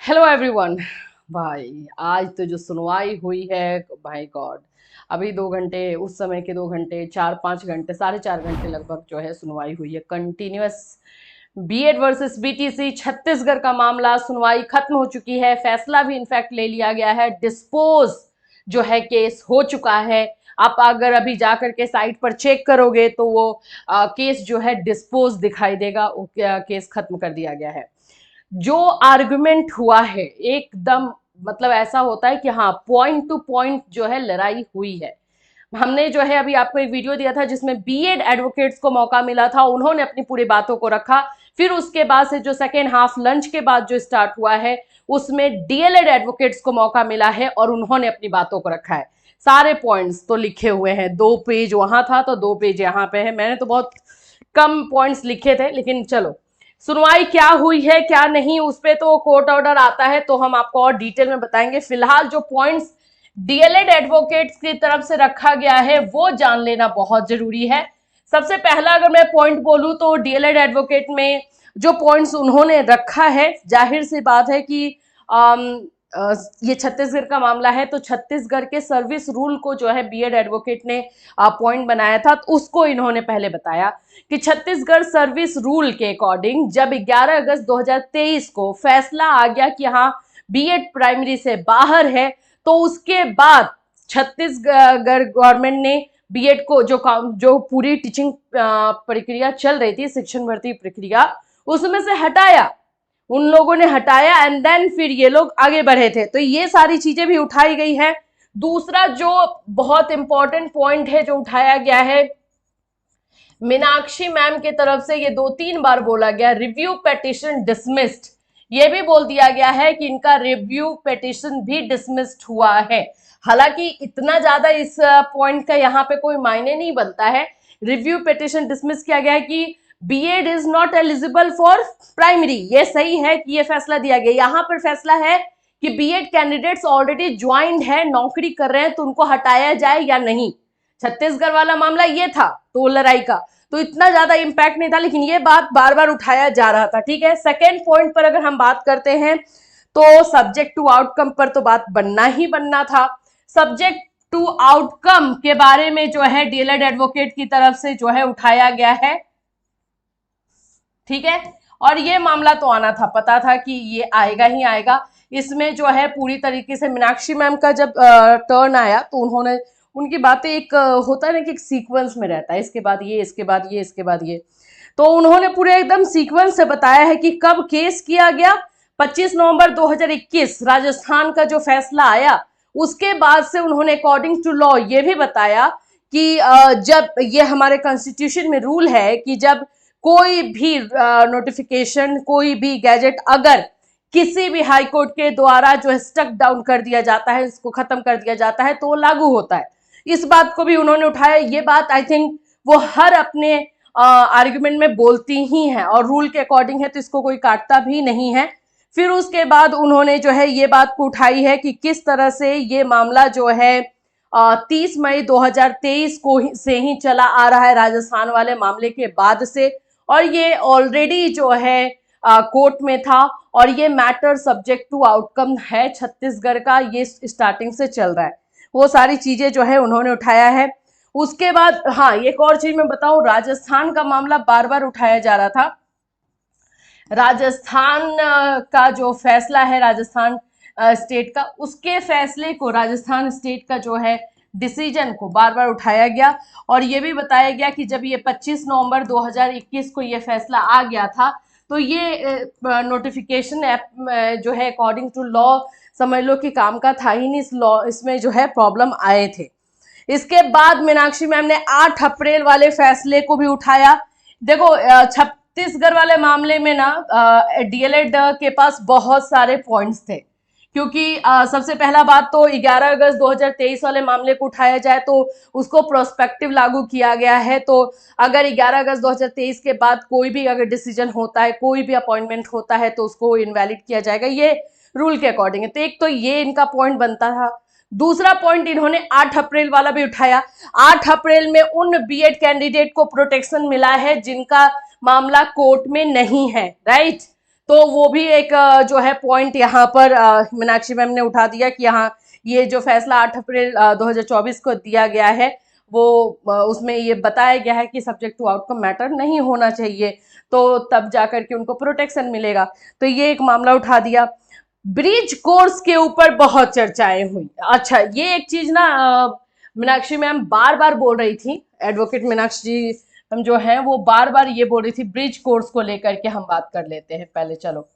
Hello everyone. भाई आज तो जो सुनवाई हुई है, भाई गॉड। अभी 2 घंटे, उस समय के 2 घंटे, 4-5 घंटे, 4.5 घंटे लगभग जो है सुनवाई हुई है continuous. BEd versus BTC Chhattisgarh का मामला, सुनवाई खत्म हो चुकी है, फैसला भी इनफैक्ट ले लिया गया है, डिस्पोज जो है केस हो चुका है। आप अगर अभी जाकर के साइट पर चेक करोगे तो वो केस जो है डिस्पोज दिखाई देगा, वो केस खत्म कर दिया गया है। जो आर्गुमेंट हुआ है एकदम, मतलब ऐसा होता है कि हाँ, पॉइंट टू पॉइंट जो है लड़ाई हुई है। हमने जो है अभी आपको एक वीडियो दिया था जिसमें बीएड एडवोकेट्स को मौका मिला था, उन्होंने अपनी पूरी बातों को रखा। फिर उसके बाद से जो सेकेंड हाफ लंच के बाद जो स्टार्ट हुआ है उसमें डीएलएड एडवोकेट्स को मौका मिला है और उन्होंने अपनी बातों को रखा है। सारे पॉइंट्स तो लिखे हुए हैं, 2 पेज वहां था तो 2 पेज यहाँ पे है। मैंने तो बहुत कम पॉइंट्स लिखे थे, लेकिन चलो, सुनवाई क्या हुई है क्या नहीं उस पे तो कोर्ट ऑर्डर आता है तो हम आपको और डिटेल में बताएंगे। फिलहाल जो पॉइंट्स डीएलएड एडवोकेट्स की तरफ से रखा गया है वो जान लेना बहुत जरूरी है। सबसे पहला अगर मैं पॉइंट बोलूं तो डीएलएड एडवोकेट में जो पॉइंट्स उन्होंने रखा है, जाहिर सी बात है कि ये छत्तीसगढ़ का मामला है तो छत्तीसगढ़ के सर्विस रूल को जो है बीएड एडवोकेट ने पॉइंट बनाया था, तो उसको इन्होंने पहले बताया कि छत्तीसगढ़ सर्विस रूल के अकॉर्डिंग जब 11 अगस्त 2023 को फैसला आ गया कि हाँ बीएड प्राइमरी से बाहर है, तो उसके बाद छत्तीसगढ़ गवर्नमेंट ने बीएड को जो पूरी टीचिंग प्रक्रिया चल रही थी, शिक्षण भर्ती प्रक्रिया, उसमें से हटाया। उन लोगों ने हटाया एंड देन फिर ये लोग आगे बढ़े थे, तो ये सारी चीजें भी उठाई गई है। दूसरा जो बहुत इंपॉर्टेंट पॉइंट है जो उठाया गया है, मीनाक्षी मैम की तरफ से ये 2-3 बार बोला गया, रिव्यू पेटिशन डिसमिस्ड। ये भी बोल दिया गया है कि इनका रिव्यू पेटिशन भी डिसमिस्ड हुआ है। हालांकि इतना ज्यादा इस पॉइंट का यहाँ पे कोई मायने नहीं बनता है। रिव्यू पेटिशन डिसमिस किया गया है कि BEd is not eligible for primary, ये सही है कि ये फैसला दिया गया। यहाँ पर फैसला है कि बीएड कैंडिडेट्स ऑलरेडी ज्वाइंड है, नौकरी कर रहे हैं, तो उनको हटाया जाए या नहीं। छत्तीसगढ़ वाला मामला ये था तो लड़ाई का तो इतना ज्यादा इंपैक्ट नहीं था, लेकिन ये बात बार बार उठाया जा रहा था। ठीक है, सेकेंड पॉइंट पर अगर हम बात करते हैं तो सब्जेक्ट टू आउटकम पर तो बात बनना ही बनना था। सब्जेक्ट टू आउटकम के बारे में जो है डीएलएड एडवोकेट की तरफ से जो है उठाया गया है। ठीक है, और ये मामला तो आना था, पता था कि ये आएगा ही आएगा। इसमें जो है पूरी तरीके से मीनाक्षी मैम का जब टर्न आया तो उन्होंने, उनकी बातें एक होता है ना कि एक सीक्वेंस में रहता है, इसके बाद ये, इसके बाद ये, इसके बाद ये, तो उन्होंने पूरे एकदम सीक्वेंस से बताया है कि कब केस किया गया। 25 नवंबर 2021 राजस्थान का जो फैसला आया उसके बाद से उन्होंने अकॉर्डिंग टू लॉ ये भी बताया कि जब ये हमारे कॉन्स्टिट्यूशन में रूल है कि जब कोई भी नोटिफिकेशन, कोई भी गैजेट अगर किसी भी हाई कोर्ट के द्वारा जो है स्टक डाउन कर दिया जाता है, इसको खत्म कर दिया जाता है, तो वो लागू होता है। इस बात को भी उन्होंने उठाया। ये बात आई थिंक वो हर अपने आर्ग्यूमेंट में बोलती ही हैं और रूल के अकॉर्डिंग है तो इसको कोई काटता भी नहीं है। फिर उसके बाद उन्होंने जो है ये बात को उठाई है कि किस तरह से ये मामला जो है 30 मई 2023 को से ही चला आ रहा है, राजस्थान वाले मामले के बाद से, और ये ऑलरेडी जो है कोर्ट में था और ये मैटर सब्जेक्ट टू आउटकम है छत्तीसगढ़ का, ये स्टार्टिंग से चल रहा है। वो सारी चीजें जो है उन्होंने उठाया है। उसके बाद हाँ, एक और चीज मैं बताऊं, राजस्थान का मामला बार बार उठाया जा रहा था। राजस्थान का जो फैसला है, राजस्थान स्टेट का, उसके फैसले को, राजस्थान स्टेट का जो है डिसीजन को बार बार उठाया गया और ये भी बताया गया कि जब ये 25 नवंबर 2021 को ये फैसला आ गया था तो ये नोटिफिकेशन ऐप जो है अकॉर्डिंग टू लॉ समझ लो कि काम का था ही नहीं। इस लॉ, इसमें जो है प्रॉब्लम आए थे। इसके बाद मीनाक्षी मैम ने 8 अप्रैल वाले फैसले को भी उठाया। देखो, छत्तीसगढ़ वाले मामले में ना डीएलएड के पास बहुत सारे पॉइंट्स थे, क्योंकि सबसे पहला बात तो 11 अगस्त 2023 वाले मामले को उठाया जाए तो उसको प्रोस्पेक्टिव लागू किया गया है। तो अगर 11 अगस्त 2023 के बाद कोई भी अगर डिसीजन होता है, कोई भी अपॉइंटमेंट होता है तो उसको इनवैलिड किया जाएगा, ये रूल के अकॉर्डिंग है। तो एक तो ये इनका पॉइंट बनता था। दूसरा पॉइंट इन्होंने 8 अप्रैल वाला भी उठाया। 8 अप्रैल में उन बीएड कैंडिडेट को प्रोटेक्शन मिला है जिनका मामला कोर्ट में नहीं है, राइट। तो वो भी एक जो है पॉइंट यहाँ पर मीनाक्षी मैम ने उठा दिया कि यहाँ ये जो फैसला 8 अप्रैल 2024 को दिया गया है वो उसमें ये बताया गया है कि सब्जेक्ट टू आउटकम मैटर नहीं होना चाहिए, तो तब जाकर के उनको प्रोटेक्शन मिलेगा। तो ये एक मामला उठा दिया। ब्रिज कोर्स के ऊपर बहुत चर्चाएं हुई। अच्छा, ये एक चीज ना मीनाक्षी मैम बार बार बोल रही थी, एडवोकेट मीनाक्षी जी हम जो है वो बार बार ये बोल रही थी ब्रिज कोर्स को लेकर के हम बात कर लेते हैं पहले। चलो,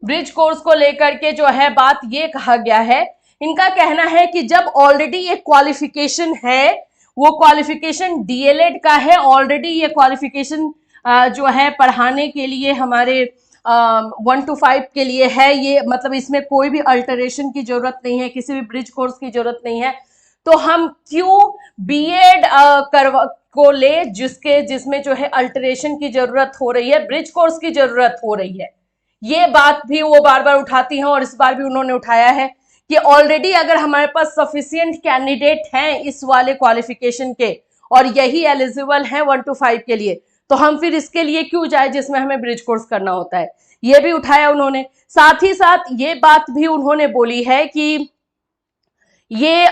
ब्रिज कोर्स को लेकर के जो है बात ये कहा गया है, इनका कहना है कि जब ऑलरेडी एक क्वालिफिकेशन है, वो क्वालिफिकेशन डीएलएड का है, ऑलरेडी ये क्वालिफिकेशन जो है पढ़ाने के लिए हमारे 1 to 5 के लिए है, ये मतलब इसमें कोई भी अल्टरेशन की जरूरत नहीं है, किसी भी ब्रिज कोर्स की जरूरत नहीं है, तो हम क्यों बीएड करवा को ले जिसमें जो है अल्टरेशन की जरूरत हो रही है, ब्रिज कोर्स की जरूरत हो रही है। ये बात भी वो बार बार उठाती हैं और इस बार भी उन्होंने उठाया है कि ऑलरेडी अगर हमारे पास सफिशिएंट कैंडिडेट हैं इस वाले क्वालिफिकेशन के और यही एलिजिबल हैं 1 to 5 के लिए, तो हम फिर इसके लिए क्यों जाए जिसमें हमें ब्रिज कोर्स करना होता है। ये भी उठाया उन्होंने। साथ ही साथ ये बात भी उन्होंने बोली है कि ये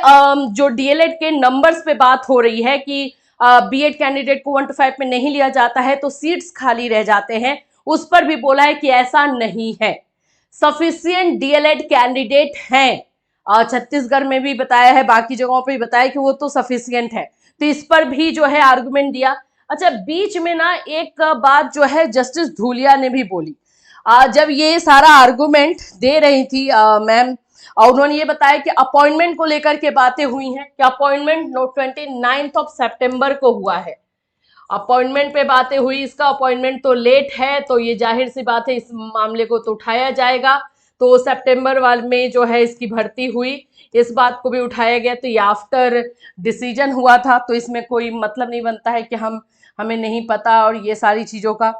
जो डीएलएड के नंबर्स पे बात हो रही है कि बीएड कैंडिडेट को 1 to 5 में नहीं लिया जाता है तो सीट्स खाली रह जाते हैं, उस पर भी बोला है कि ऐसा नहीं है, सफिशिएंट डीएलएड कैंडिडेट हैं। छत्तीसगढ़ में भी बताया है, बाकी जगहों पे भी बताया कि वो तो सफिशिएंट है, तो इस पर भी जो है आर्गुमेंट दिया। अच्छा, बीच में ना एक बात जो है जस्टिस धूलिया ने भी बोली, जब ये सारा आर्गुमेंट दे रही थी मैम, और उन्होंने ये बताया कि अपॉइंटमेंट को लेकर के बातें हुई हैं कि अपॉइंटमेंट 29 सितंबर को हुआ है, अपॉइंटमेंट पे बातें हुई, इसका अपॉइंटमेंट तो लेट है, तो ये जाहिर सी बात है इस मामले को तो उठाया जाएगा, तो सितंबर वाले में जो है इसकी भर्ती हुई, इस बात को भी उठाया गया, तो ये आफ्टर डिसीजन हुआ था, तो इसमें कोई मतलब नहीं बनता है कि हमें नहीं पता और ये सारी चीजों का।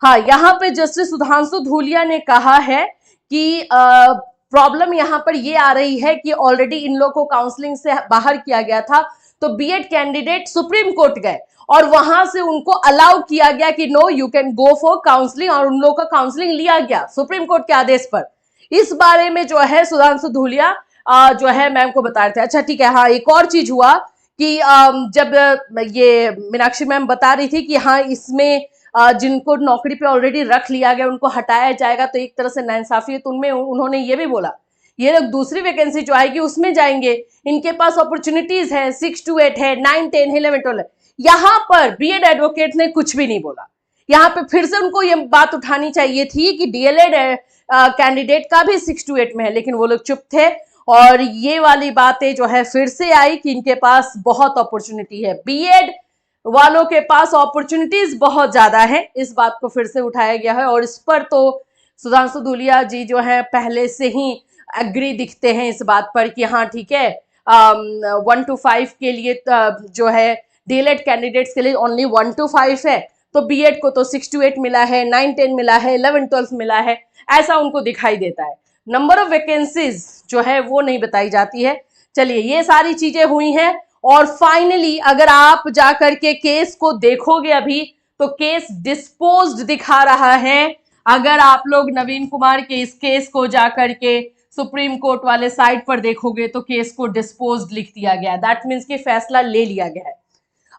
हाँ, यहाँ पे जस्टिस सुधांशु धूलिया ने कहा है कि प्रॉब्लम यहाँ पर ये आ रही है कि ऑलरेडी इन लोगों को काउंसलिंग से बाहर किया गया था, तो बीएड कैंडिडेट सुप्रीम कोर्ट गए और वहां से उनको अलाउ किया गया कि no you can go for counselling, और उन लोगों का काउंसलिंग लिया गया सुप्रीम कोर्ट के आदेश पर। इस बारे में जो है सुधांशु धूलिया जो है मैम को बता रहे थे। अच्छा ठीक है, हाँ, एक और चीज हुआ कि जब ये मीनाक्षी मैम बता रही थी कि हाँ इसमें जिनको नौकरी पे ऑलरेडी रख लिया गया उनको हटाया जाएगा, तो एक तरह से नाइंसाफी है, तो उनमें उन्होंने ये भी बोला ये लोग दूसरी वैकेंसी जो आएगी उसमें जाएंगे, इनके पास अपॉर्चुनिटीज है, 6 to 8 है, 9, 10 है, 11, 12 है। यहाँ पर बीएड एडवोकेट ने कुछ भी नहीं बोला। यहाँ पे फिर से उनको ये बात उठानी चाहिए थी कि डीएलएड कैंडिडेट का भी 6 to 8 में है, लेकिन वो लोग चुप थे और ये वाली बातें जो है फिर से आई कि इनके पास बहुत अपॉर्चुनिटी है, बीएड वालों के पास अपॉर्चुनिटीज बहुत ज्यादा है, इस बात को फिर से उठाया गया है। और इस पर तो सुधांशु धूलिया जी जो है पहले से ही एग्री दिखते हैं इस बात पर कि हाँ ठीक है, 1 to 5 के लिए जो है डीएलएड कैंडिडेट्स के लिए ओनली 1 to 5 है, तो बीएड को तो 6 to 8 मिला है, 9, 10 मिला है, 11, 12 मिला है, ऐसा उनको दिखाई देता है। नंबर ऑफ वैकेंसीज जो है वो नहीं बताई जाती है। चलिए, ये सारी चीजें हुई हैं और फाइनली अगर आप जाकर के केस को देखोगे अभी तो केस डिस्पोज्ड दिखा रहा है। अगर आप लोग नवीन कुमार के इस केस को जाकर के सुप्रीम कोर्ट वाले साइट पर देखोगे तो केस को डिस्पोज्ड लिख दिया गया है, दैट मीन्स कि फैसला ले लिया गया है।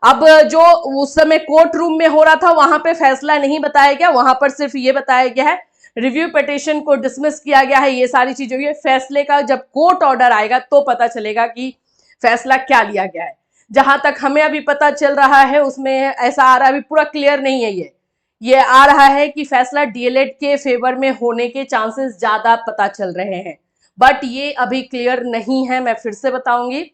अब जो उस समय कोर्ट रूम में हो रहा था वहां पे फैसला नहीं बताया गया, वहां पर सिर्फ ये बताया गया है रिव्यू पिटीशन को डिसमिस किया गया है, ये सारी चीजें हुई है। फैसले का जब कोर्ट ऑर्डर आएगा तो पता चलेगा कि फैसला क्या लिया गया है। जहां तक हमें अभी पता चल रहा है उसमें ऐसा आ रहा है, अभी पूरा क्लियर नहीं है, ये आ रहा है कि फैसला डीएलएड के फेवर में होने के चांसेस ज्यादा पता चल रहे हैं, बट ये अभी क्लियर नहीं है। मैं फिर से बताऊंगी,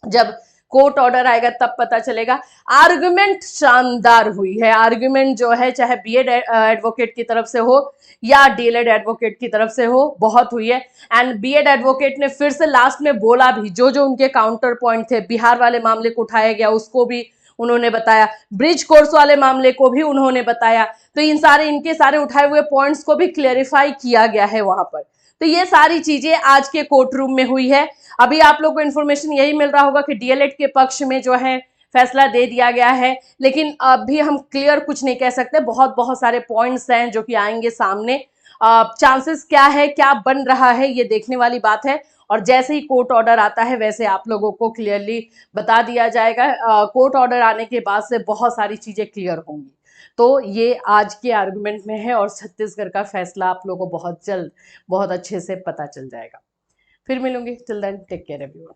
जब कोर्ट ऑर्डर आएगा तब पता चलेगा। आर्गुमेंट शानदार हुई है, आर्गुमेंट जो है चाहे बीएड एडवोकेट की तरफ से हो या डीएलएड एडवोकेट की तरफ से हो, बहुत हुई है। एंड बीएड एडवोकेट ने फिर से लास्ट में बोला भी, जो जो उनके काउंटर पॉइंट थे, बिहार वाले मामले को उठाया गया उसको भी उन्होंने बताया, ब्रिज कोर्स वाले मामले को भी उन्होंने बताया, तो इनके सारे उठाए हुए पॉइंट्स को भी क्लेरिफाई किया गया है वहां पर। तो ये सारी चीजें आज के कोर्ट रूम में हुई है। अभी आप लोग को इन्फॉर्मेशन यही मिल रहा होगा कि डीएलएड के पक्ष में जो है फैसला दे दिया गया है, लेकिन अभी हम क्लियर कुछ नहीं कह सकते, बहुत सारे पॉइंट्स हैं जो कि आएंगे सामने। चांसेस क्या है, क्या बन रहा है, ये देखने वाली बात है। और जैसे ही कोर्ट ऑर्डर आता है वैसे आप लोगों को क्लियरली बता दिया जाएगा। कोर्ट ऑर्डर आने के बाद से बहुत सारी चीजें क्लियर होंगी। तो ये आज के आर्गुमेंट में है और छत्तीसगढ़ का फैसला आप लोगों को बहुत जल्द बहुत अच्छे से पता चल जाएगा। फिर मिलूंगी, till then take care everyone.